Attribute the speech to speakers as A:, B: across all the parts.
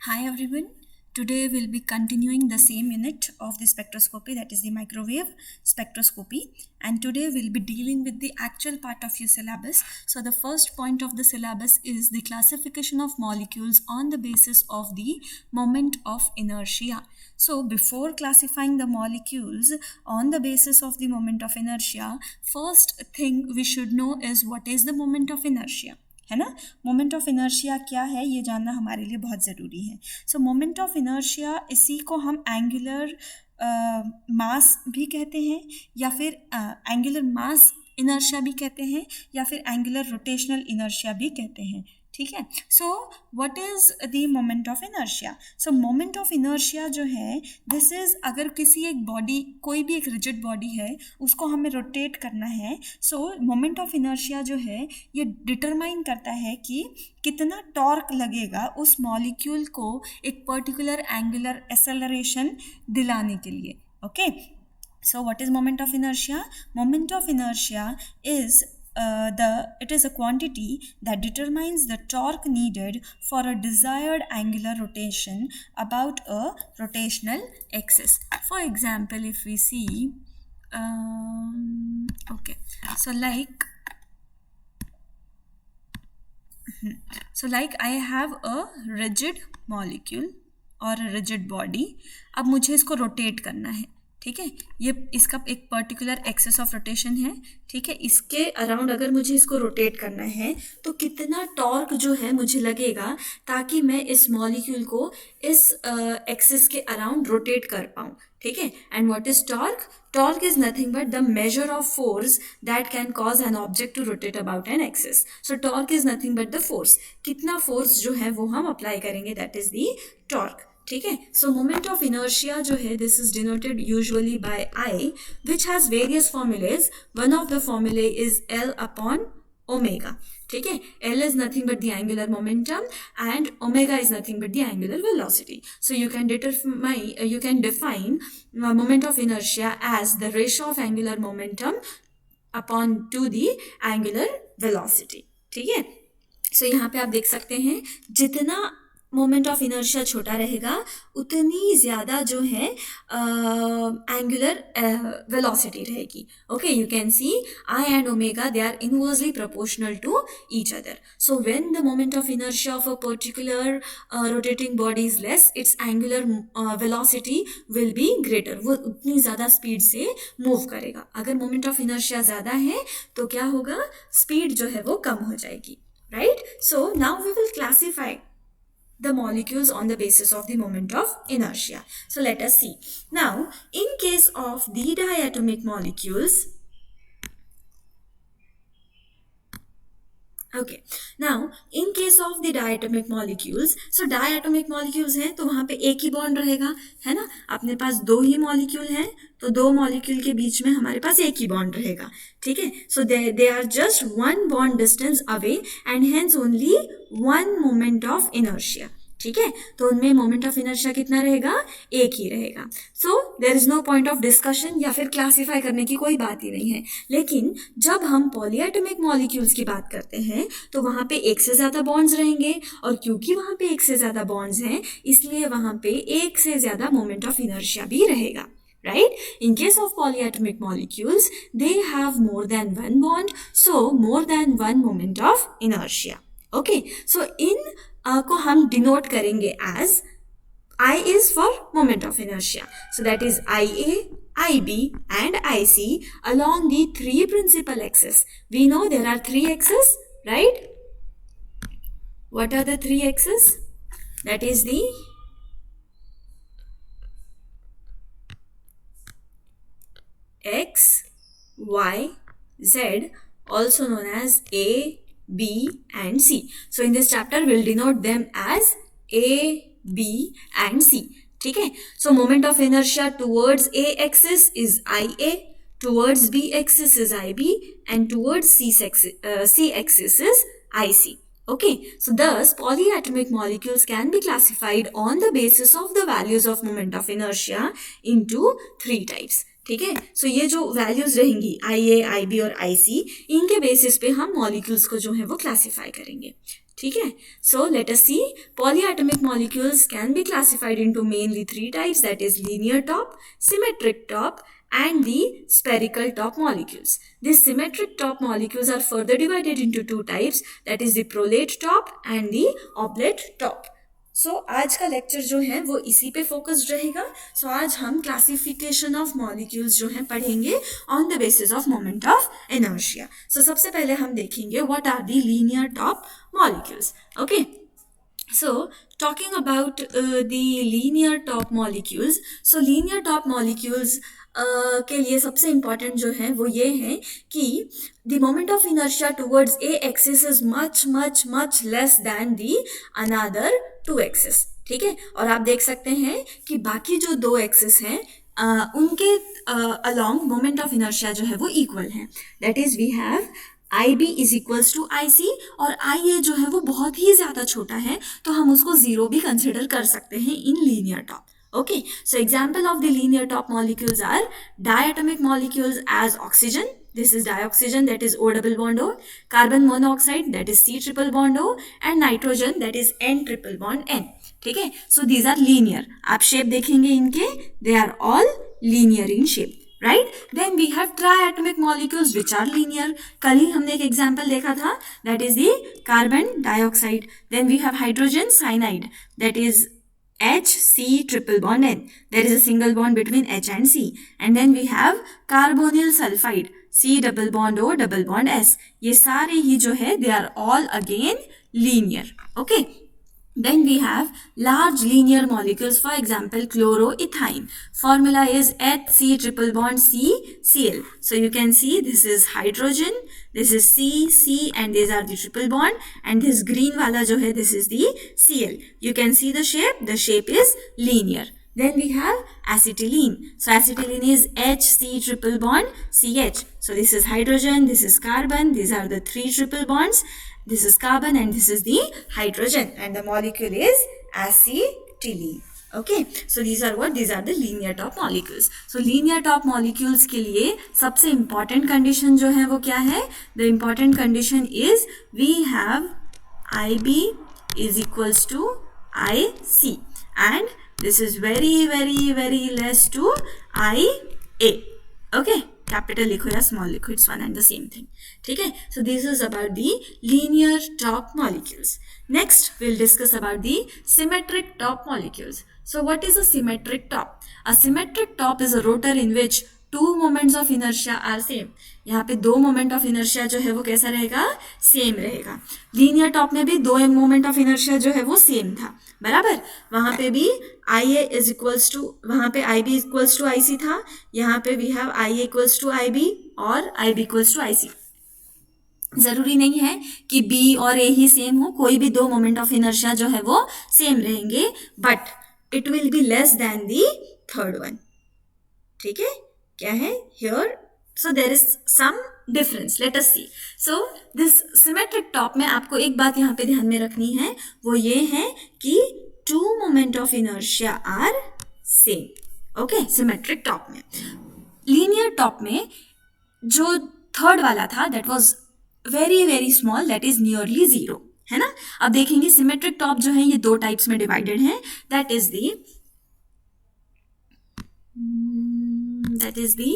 A: Hi everyone. Today we'll be continuing the same unit of the spectroscopy, that is the microwave spectroscopy, and today we'll be dealing with the actual part of your syllabus. So the first point of the syllabus is the classification of molecules on the basis of the moment of inertia. So before classifying the molecules on the basis of the moment of inertia, first thing we should know is what is the moment of inertia, है ना. Moment of inertia क्या है ये जानना हमारे लिए बहुत ज़रूरी है. सो मोमेंट ऑफ इनर्शिया इसी को हम एंगुलर मास भी कहते हैं, या फिर एंगुलर मास इनर्शिया भी कहते हैं, या फिर एंगुलर रोटेशनल इनर्शिया भी कहते हैं. ठीक है. So what is the moment of inertia. So moment of inertia जो है, दिस इज़, अगर किसी एक बॉडी, कोई भी एक रिजिड बॉडी है, उसको हमें रोटेट करना है. सो मोमेंट ऑफ इनर्शिया जो है ये डिटरमाइन करता है कि कितना टॉर्क लगेगा उस मॉलिक्यूल को एक पर्टिकुलर एंगुलर एक्सेलरेशन दिलाने के लिए. Okay. So what is moment of inertia. Moment of inertia is it is a quantity that determines the torque needed for a desired angular rotation about a rotational axis. For example, if we see, okay, so like I have a rigid molecule or a rigid body. अब मुझे इसको rotate करना है. ठीक है. ये इसका एक पर्टिकुलर एक्सिस ऑफ रोटेशन है. ठीक है. इसके अराउंड अगर मुझे इसको रोटेट करना है तो कितना टॉर्क जो है मुझे लगेगा ताकि मैं इस मॉलिक्यूल को इस एक्सिस के अराउंड रोटेट कर पाऊँ. ठीक है. And what is torque. Torque is nothing but the measure of force that can cause an object to rotate about an axis. So torque is nothing but the force. कितना force जो है वो हम apply करेंगे, that is the torque. ठीक है. So moment of inertia जो है, this is denoted usually by I, which has various formulas. One of the formulae is L upon omega. ठीक है. L is nothing but the angular momentum and omega is nothing but the angular velocity. So you can define moment of inertia as the ratio of angular momentum upon to the angular velocity. ठीक है. So यहाँ पे आप देख सकते हैं जितना moment of inertia छोटा रहेगा उतनी ज़्यादा जो है एंगुलर वेलोसिटी रहेगी. Okay. You can see I and omega, they are inversely proportional to each other. So when the moment of inertia of a particular rotating body is less, its angular velocity will be greater. वो उतनी ज़्यादा speed से move करेगा. अगर moment of inertia ज़्यादा है तो क्या होगा, स्पीड जो है वो कम हो जाएगी. Right. So now we will classify the molecules on the basis of the moment of inertia. So let us see. Now, in case of the diatomic molecules, okay, now in case of the diatomic molecules, so diatomic molecules हैं तो वहाँ पे एक ही bond रहेगा, है ना. अपने पास दो ही मॉलिक्यूल हैं तो दो मॉलिक्यूल के बीच में हमारे पास एक ही बॉन्ड रहेगा. ठीक है. So they are just one bond distance away and hence only one moment of inertia. ठीक है. तो उनमें मोमेंट ऑफ इनर्शिया कितना रहेगा, एक ही रहेगा. So there is no point of discussion या फिर क्लासीफाई करने की कोई बात ही नहीं है. लेकिन जब हम पॉलीएटॉमिक मॉलिक्यूल्स की बात करते हैं तो वहाँ पे एक से ज़्यादा बॉन्ड्स रहेंगे, और क्योंकि वहाँ पे एक से ज़्यादा बॉन्ड्स हैं इसलिए वहाँ पे एक से ज़्यादा मोमेंट ऑफ इनर्शिया भी रहेगा. Right? In case of polyatomic molecules, they have more than one bond, so more than one moment of inertia. Okay, so in को हम डिनोट करेंगे as I is for moment of inertia. So that is IA, IB and IC along the three principal axes. We know there are three axes, right? What are the three axes? That is the X, Y, Z, also known as A, B and C. So in this chapter we'll denote them as A, B and C. ठीक है. So moment of inertia towards A axis is IA, towards B axis is IB and towards C axis is IC. Okay. So thus polyatomic molecules can be classified on the basis of the values of moment of inertia into three types. ठीक है. सो ये जो values रहेंगी IA, IB और IC, इनके basis पे हम molecules को जो है वो क्लासिफाई करेंगे. ठीक है. So let us see. Polyatomic molecules can be classified into mainly three types, that is linear top, symmetric top, and the spherical top molecules. These symmetric top molecules are further divided into two types, that is the prolate top and the oblate top. सो आज का lecture जो है वो इसी पे focused रहेगा. सो आज हम क्लासिफिकेशन ऑफ मॉलिक्यूल्स जो है पढ़ेंगे on the basis of moment of inertia. सो सबसे पहले हम देखेंगे what are the linear top molecules. Okay, so talking about the linear top molecules. So linear top molecules के लिए सबसे important जो है वो ये है कि the moment of inertia towards a axis is much less than the another two axis. ठीक है, और आप देख सकते हैं कि बाकी जो दो एक्सिस हैं उनके along moment of inertia जो है वो equal है. That is we have IB is equals to IC और IA जो है वो बहुत ही ज़्यादा छोटा है तो हम उसको ज़ीरो भी कंसिडर कर सकते हैं इन linear top. Okay, so example of the linear top molecules are diatomic molecules as oxygen, this is dioxygen, that is O double bond O, carbon monoxide, that is C triple bond O, and nitrogen, that is N triple bond N. ठीक है, so these are linear. आप shape देखेंगे इनके, they are all linear in shape. Right? Then we have triatomic molecules which are linear. कल ही हमने एक example देखा था, that is the carbon dioxide. Then we have hydrogen cyanide, that is HC triple bond N. There is a single bond between H and C. And then we have carbonyl sulfide, C double bond O double bond S. ये सारे ही जो है they are all again linear. Okay. Then we have large linear molecules, for example chloroethane. Formula is HC triple bond C Cl. So you can see this is hydrogen, this is C and these are the triple bond, and this green wala jo hai this is the Cl. You can see the shape is linear. Then we have acetylene. So acetylene is HC triple bond CH. So this is hydrogen, this is carbon, these are the three triple bonds. This is carbon and this is the hydrogen, and the molecule is acetylene. Okay, so these are the linear top molecules. So linear top molecules के लिए सबसे important condition जो है वो क्या है? The important condition is we have IB is equals to IC and this is very less to IA. Okay, capital लिखो या small लिखो, it's one and the same thing. ठीक है, so this is about the linear top molecules. Next we'll discuss about the symmetric top molecules. So what is a symmetric top? A symmetric top is a rotor in which two moments of inertia are same. यहाँ पे दो moment of inertia जो है वो कैसा रहेगा? Same रहेगा. Linear top में भी दो मोमेंट ऑफ इनर्शिया जो है वो सेम था, बराबर. वहां पे भी IA इज इक्वल्स टू, वहां पे IB इक्वल्स टू IC था. यहाँ पे we have IA equals to IB और IB इक्वल्स टू IC. जरूरी नहीं है कि B और A ही सेम हो, कोई भी दो मोमेंट ऑफ इनर्शिया जो है वो सेम रहेंगे, but it will be less than the third one. ठीक है, क्या है here? So there is some difference. Let us see. So this symmetric top में आपको एक बात यहाँ पे ध्यान में रखनी है, वो ये है कि two moment of inertia are same. Okay, symmetric top में. Linear top में जो third वाला था that was very small, that is nearly zero, है ना. अब देखेंगे symmetric top जो है ये दो types में divided है, that is the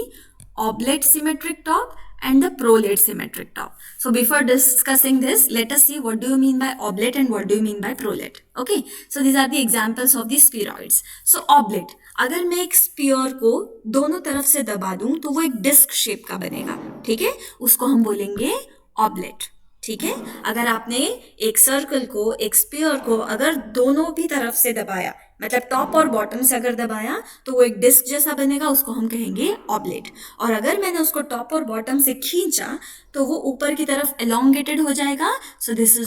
A: oblate symmetric top and the prolate symmetric top. So before discussing this, let us see what do you mean by oblate and what do you mean by prolate. Okay, so these are the examples of the spheroids. So oblate, अगर मैं एक spear को दोनों तरफ से दबा दूं तो वो एक डिस्क शेप का बनेगा. ठीक है, उसको हम बोलेंगे oblate. ठीक है, अगर आपने एक सर्कल को, एक स्पीयर को अगर दोनों भी तरफ से दबाया, मतलब टॉप और बॉटम से अगर दबाया तो वो एक डिस्क जैसा बनेगा, उसको हम कहेंगे ऑब्लेट. और अगर मैंने उसको टॉप और बॉटम से खींचा तो वो ऊपर की तरफ एलोंगेटेड हो जाएगा. So this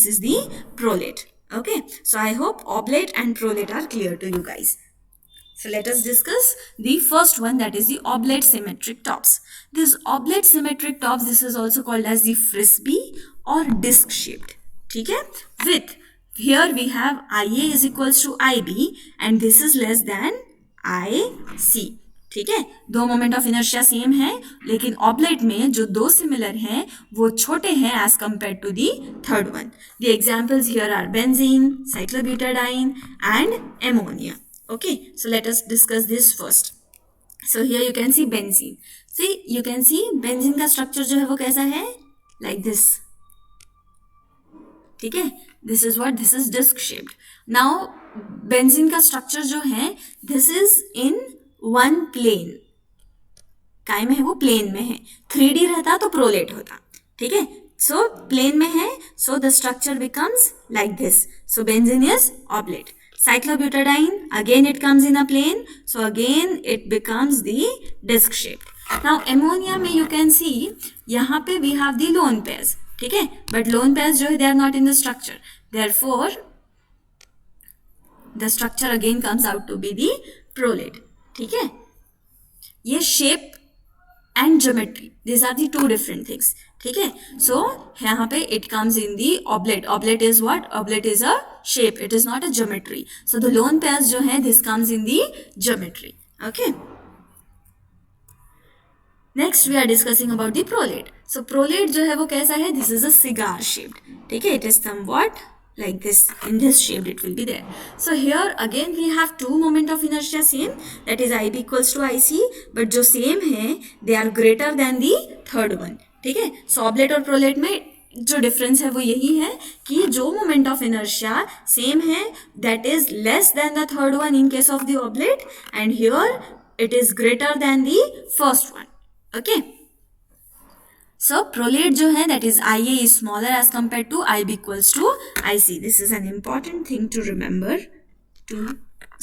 A: is the prolate. Okay, so I hope oblate and prolate are clear to you guys. So let us discuss the first one, that is the oblate symmetric tops. This oblate symmetric tops, this is also called as the frisbee or disc shaped. ठीक है, with here we have IA is equals to IB and this is less than IC. ठीक है, दो moment of inertia same है, लेकिन oblate में जो दो सिमिलर हैं वो छोटे हैं as compare to the third one. The examples here are benzene, cyclobutadiene and ammonia. Okay, so let us discuss this first. So here you can see benzene. See, you can see benzene का structure जो है वो कैसा है? Like this. ठीक है, this is what, this is disc shaped. Now benzene का structure जो है, this is in one plane. काय में है वो? प्लेन में है. 3D रहता तो प्रोलेट होता. ठीक है, so प्लेन में है, so the structure becomes like this. So benzene is oblate. Cyclobutadiene, again it comes in a plane, so again it becomes the disc shaped. Now ammonia में you can see यहाँ पे we have the lone pairs, ठीक है, but lone pairs जो है they are not in the structure, therefore the structure again comes out to be the prolate. ठीक है, ये shape and geometry, these are the two different things. ठीक है, so यहाँ पे it comes in the oblate. Oblate is what? Oblate is a shape, it is not a geometry. So the lone pairs जो है this comes in the geometry. Okay, next we are discussing about the prolate. So prolate जो है वो कैसा है? This is a cigar shaped. ठीक है, it is somewhat like this, in this shape it will be there. So here again we have two moment of inertia same, that is IB equals to IC, but जो same है they are greater than the third one. ठीक है, so oblate और prolate में जो difference है वो यही है कि जो मोमेंट ऑफ इनर्शिया सेम है that is less than the third one in case of the oblate, and here it is greater than the first one. Okay, so prolate जो है that is IA is smaller as compare to IB equals to IC. This is an important thing to remember to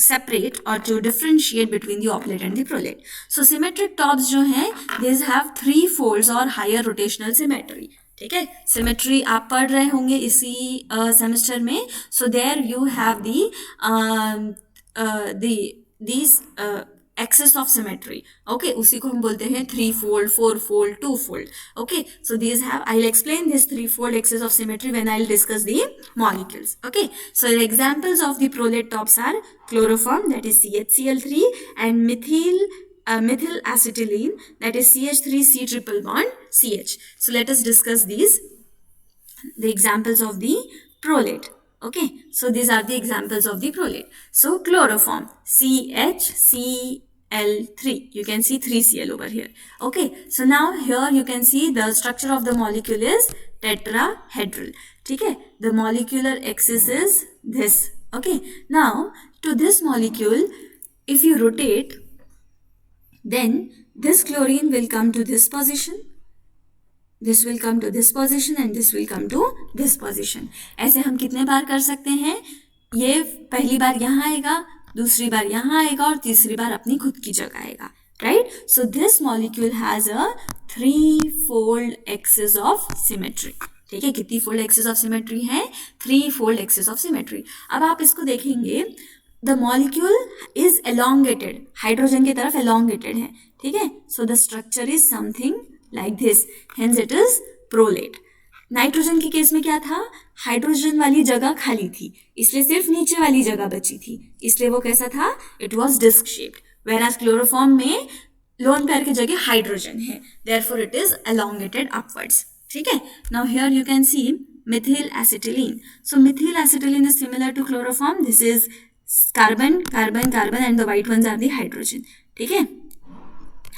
A: separate or to differentiate between the oblate and the prolate. So symmetric tops जो हैं these have 3 folds or higher rotational symmetry. ठीक है, symmetry आप पढ़ रहे होंगे इसी semester में. So there you have these axes of symmetry. Okay, उसी को हम बोलते हैं 3 fold, 4 fold, 2 fold. Okay, so these have, I will explain this 3 fold axis of symmetry when I will discuss the molecules. Okay, so the examples of the prolate tops are chloroform that is CHCl3 and methyl acetylene that is CH3C triple bond CH. So let us discuss these, the examples of the prolate. Okay, so these are the examples of the prolate. So chloroform CHCl3, you can see 3Cl over here. Okay, so now here you can see the structure of the molecule is tetrahedral. ठीक है, the molecular axis is this. Okay, now to this molecule if you rotate, then this chlorine will come to this position, this will come to this position and this will come to this position. ऐसे हम कितने बार कर सकते हैं? ये पहली बार यहाँ आएगा, दूसरी बार यहाँ आएगा और तीसरी बार अपनी खुद की जगह आएगा. Right? So this molecule has a 3-fold axis of symmetry. ठीक है, कितनी फोल्ड एक्सिस ऑफ सिमेट्री है? 3-fold axis of symmetry. अब आप इसको देखेंगे, the molecule is elongated, hydrogen की तरफ elongated है. ठीक है, so the structure is something like this, hence it is prolate. Nitrogen के केस में क्या था? हाइड्रोजन वाली जगह खाली थी, इसलिए सिर्फ नीचे वाली जगह बची थी, इसलिए वो कैसा था? It was disc shaped. Whereas chloroform में लोन पेयर की जगह हाइड्रोजन है, therefore it is elongated upwards. ठीक है, now here you can see methyl acetylene. So methyl acetylene is similar to chloroform. This is carbon, carbon, carbon and the white ones are the hydrogen. ठीक है,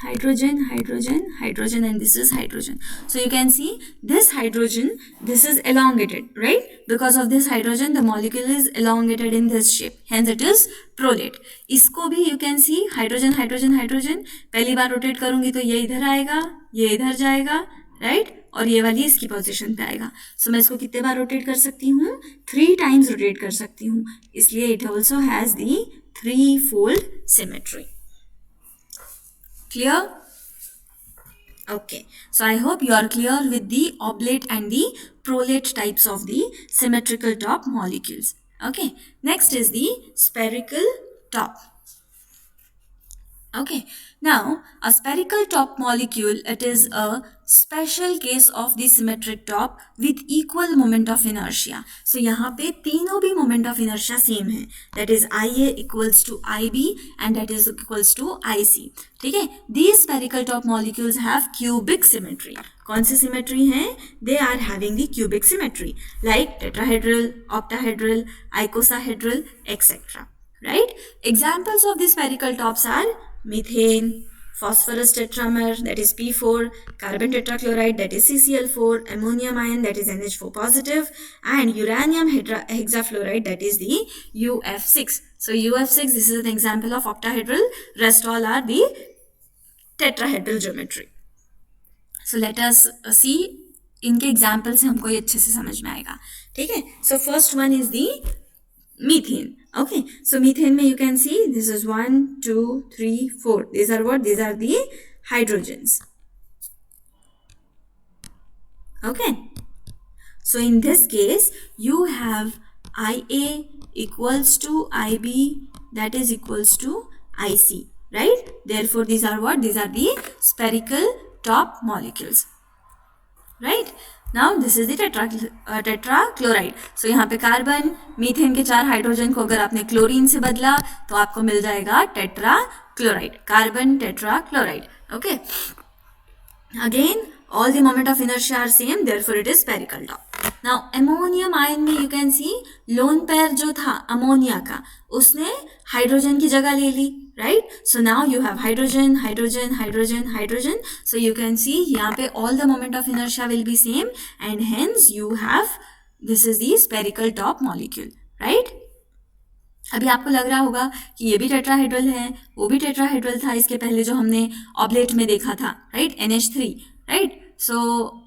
A: hydrogen, hydrogen, hydrogen and this is hydrogen. So you can see this hydrogen, this is elongated, right? Because of this hydrogen the molecule is elongated in this shape, hence it is prolate. इसको भी you can see hydrogen, hydrogen, hydrogen. पहली बार rotate करूंगी तो ये इधर आएगा, ये इधर जाएगा, right? और ये वाली इसकी पोजीशन पे आएगा. सो मैं इसको कितने बार रोटेट कर सकती हूँ? 3 times रोटेट कर सकती हूँ, इसलिए it also has the 3-fold symmetry. Clear? Okay, so I hope you are clear with the oblate and the prolate types of the symmetrical top molecules. Okay, next is the spherical top. Okay, now a spherical top molecule, it is a special case of the symmetric top with equal moment of inertia. So यहाँ पे तीनों भी moment of inertia same है, that is IA equals to IB and that is equals to IC. ठीक है, these spherical top molecules have cubic symmetry. कौन सी symmetry है? They are having the cubic symmetry like tetrahedral, octahedral, icosahedral, etc. Right? Examples of these spherical tops are methane, phosphorus tetramer, that is P4, carbon tetrachloride, that is CCl4, ammonium ion, that is NH4 positive, and uranium hexafluoride, that is the UF6. So UF6, this is an example of octahedral, rest all are the tetrahedral geometry. So let us see इनके example से हमको ये अच्छे से समझ में आएगा. ठीक है, so first one is the methane. Okay, so methane mein you can see this is 1 2 3 4. These are what? These are the hydrogens. Okay, so in this case you have IA equals to IB, that is equals to IC, right? Therefore these are what? These are the spherical top molecules, right? Now this is the tetrachloride. So यहाँ पे carbon, methane के 4 hydrogen को अगर आपने chlorine से बदला तो आपको मिल जाएगा tetrachloride, carbon tetrachloride. Okay, again all the moment of inertia are same, therefore it is spherical top. Now ammonium ion में you can see lone pair जो था अमोनिया का, उसने हाइड्रोजन की जगह ले ली, right? So now you have hydrogen, hydrogen, hydrogen, hydrogen. So you can see यहाँ पे all the moment of inertia will be same and hence you have, this is the spherical top molecule, right? अभी आपको लग रहा होगा कि ये भी टेट्राहेड्रल है, वो भी टेट्राहेड्रल था इसके पहले जो हमने ऑब्लेट में देखा था, right? NH3, right? So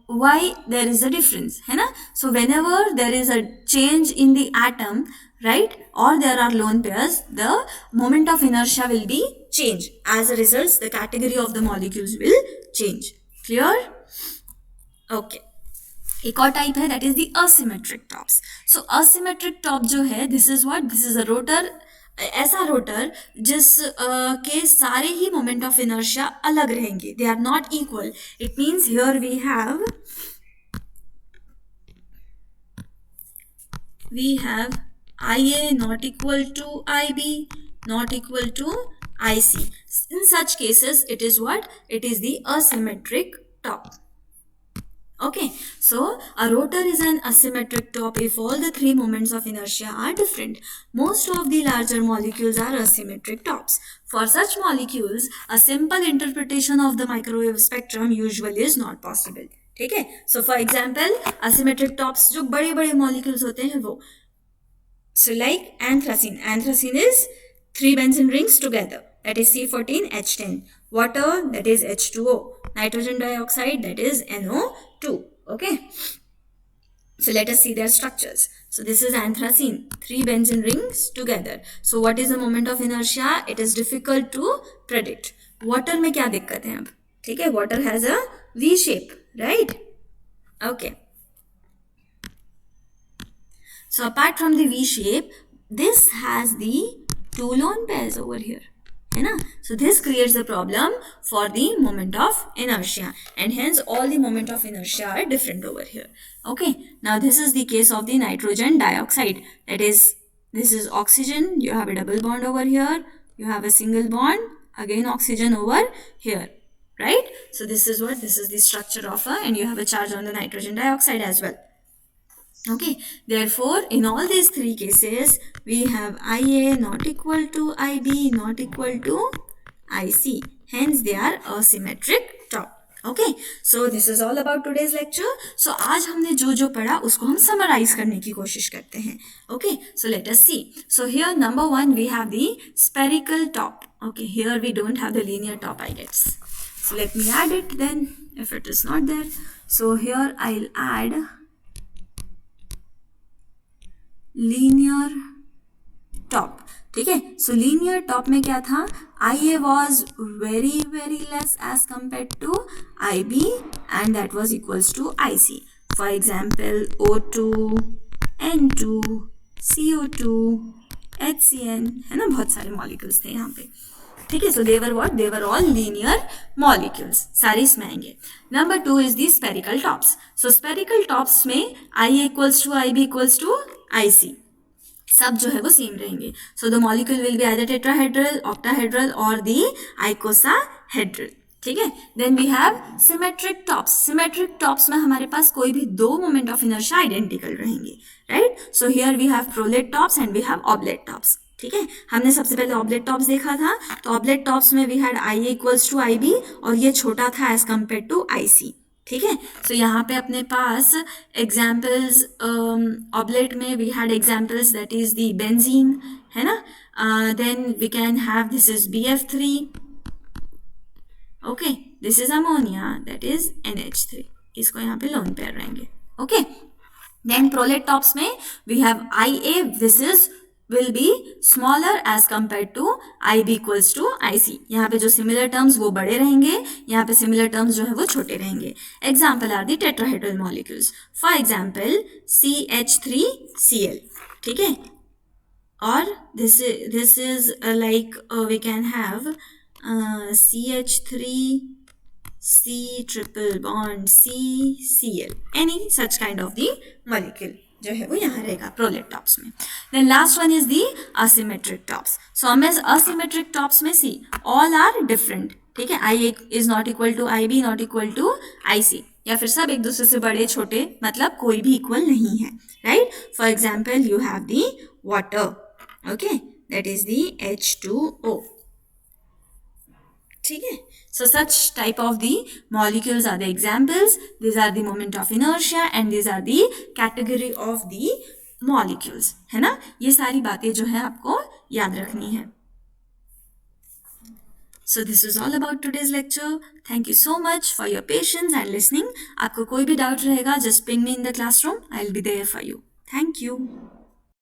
A: why there is a difference, है ना? So whenever there is a change in the atom, right, or there are lone pairs, the moment of inertia will be changed. As a result, the category of the molecules will change. Clear? Okay. एक और type है, that is the asymmetric tops. So asymmetric top जो है, this is what? This is a rotor, ऐसा rotor जिस के सारे ही मोमेंट ऑफ इनर्शिया अलग रहेंगे, they are not equal. It means here we have IA not equal to IB, not equal to IC. In such cases, it is what? It is the asymmetric top. Okay, so a rotor is an asymmetric top if all the three moments of inertia are different. Most of the larger molecules are asymmetric tops. For such molecules, a simple interpretation of the microwave spectrum usually is not possible. ठीक है, so for example, asymmetric tops जो बड़े बड़े molecules होते हैं वो, so like anthracene. Anthracene is 3 benzene rings together, that is C14H10. Water, that is H2O. Nitrogen dioxide, that is NO2. Okay, so let us see their structures. So this is anthracene, 3 benzene rings together. So what is the moment of inertia? It is difficult to predict. Water में क्या दिक्कत है अब? ठीक है, water has a V shape, right? Okay, so apart from the V shape, this has the 2 lone pairs over here, है ना? So this creates a problem for the moment of inertia and hence all the moment of inertia are different over here. Okay, now this is the case of the nitrogen dioxide, that is, this is oxygen, you have a double bond over here, you have a single bond, again oxygen over here, right? So this is what? This is the structure of a, and you have a charge on the nitrogen dioxide as well. Okay, therefore in all these three cases we have IA not equal to IB not equal to IC, hence they are asymmetric top. Okay, so this is all about today's lecture. So आज हमने जो जो पढ़ा उसको हम summarize करने की कोशिश करते हैं. Okay, so let us see. So here number 1 we have the spherical top. Okay, here we don't have the linear top, I guess. So let me add it then if it is not there. So here I'll add linear top. ठीक है, so linear top में क्या था? IA was very very less as compared to IB and that was equals to IC. For example, O2, N2, CO2, HCN, है ना, बहुत सारे molecules थे यहाँ पे. ठीक है. So there are what, there are all linear molecules, सारे इसमें आएंगे. Number 2 is the spherical tops. So spherical tops में I equals to I B equals to I C, सब जो है वो सेम रहेंगे. So the molecule will be either tetrahedral, octahedral और दी आइकोसाहेड्रल. ठीक है. Then we have symmetric tops. Symmetric tops में हमारे पास कोई भी दो मोमेंट ऑफ इनर्शिया आइडेंटिकल रहेंगे, right. So here we have prolate tops and we have oblate tops. ठीक है. हमने सबसे पहले ऑब्लेट टॉप्स देखा था. तो ऑब्लेट टॉप्स में we had I equals to I B और ये छोटा था as compare to I C. ठीक है. सो यहाँ पे अपने पास एग्जाम्पल्स ऑब्लेट में we had examples that is the benzene, है ना. Then we can have this is BF3. Okay. This is ammonia that is NH3. इसको यहाँ पे लोन पेयर रहेंगे. ओके. देन प्रोलेट टॉप्स में we have IA. This is will be smaller as compared to IB equals to IC. यहाँ पे जो similar terms वो बड़े रहेंगे, यहाँ पे similar terms जो है वो छोटे रहेंगे. Example are the tetrahedral molecules. For example, CH3Cl. ठीक है. और this is like we can have CH3 C triple bond CCl. Any such kind of the molecule जो है वो यहाँ रहेगा प्रोलेट टॉप्स में. Then last one is the asymmetric tops. So हमें असिमेट्रिक टॉप्स में सी ऑल आर डिफरेंट. ठीक है. I is not equal to I B, not equal to I C, या फिर सब एक दूसरे से बड़े छोटे, मतलब कोई भी इक्वल नहीं है, right. For example you have the water. Okay. That is the H2O. ठीक है. So such type of the molecules are the examples. These are the moment of inertia and these are the category of the molecules. है ना. ये सारी बातें जो है आपको याद रखनी है. So this is all about today's lecture. Thank you so much for your patience and listening. आपको कोई भी डाउट रहेगा just ping me in the classroom. I'll be there for you. Thank you.